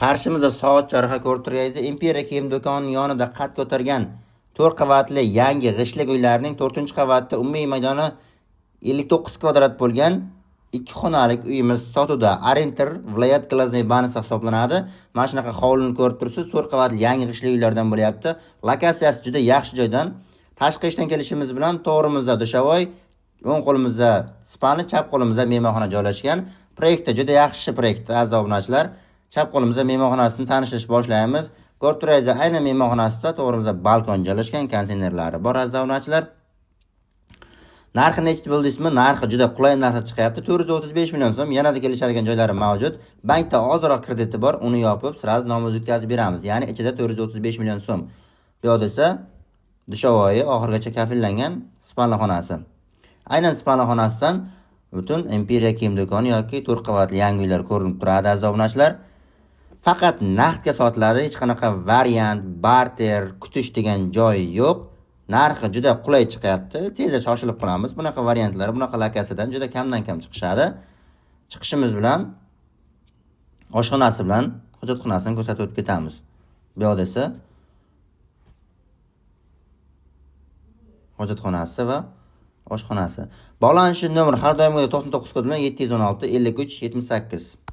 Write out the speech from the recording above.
Qarshimizda soat chorraha ko'rib turganingizda Imperiya kiyim do'konining yonida qad ko'targan 4 qavatli yangi g'ishlik uylarning 4-qavatida umumiy maydoni 59 kvadrat bo'lgan 2 xonalik uyimiz sotuvda. Arentor viloyat Glazniy banasi hisoblanadi. Mana shunaqa hovlini ko'rib tursiz, 4 qavatli yangi g'ishlik uylardan bo'lyapti. Lokatsiyasi juda yaxshi joydan. Tashqi ishdan kelishimiz bilan to'g'rimizda dushovoy, o'ng qo'limizda spani, chap qo'limizda mehmonxona joylashgan. Proyektda juda yaxshi proyekt, aziz obunachilar. Chap qo'limizda mehmonxonasini tanishish boshlaymiz. Ko'rib turaysiz, aynan mehmonxonasida to'g'rimizda balkon joylashgan, konteynerlari bor, aziz obunachilar. Narxi necha bo'ldingizmi? Narxi juda qulay narxda chiqyapti. 435 million so'm. Yanada kelishadigan joylari mavjud. Bankda ozroq krediti bor, uni yopib, siraz nomimizga o'tkazib beramiz. Ya'ni ichida 435 million so'm. Bu yerda esa dushovoyi oxirgacha kafillangan spanlaxonasi. Aynan spanlaxonasidan butun Imperiya kiyim do'koni yoki 4 qavatli yangi uylar ko'rinib turadi, aziz obunachilar. Faqat naqdga sotiladi, hech qanaqa variant, barter, kutish degan joyi yo'q. Narxi juda qulay chiqyapti. Tezda shoshilib qolamiz. Bunaqa variantlar, bunaqa lokatsiyadan juda kamdan kam chiqishadi. Chiqishimiz bilan oshxonasi bilan hojatxonasini ko'rsatib o'tib ketamiz. Bu yerda esa hojatxonasi va oshxonasi. Bog'lanish nomeri har doimgidek 99 kod bilan 716 53 78.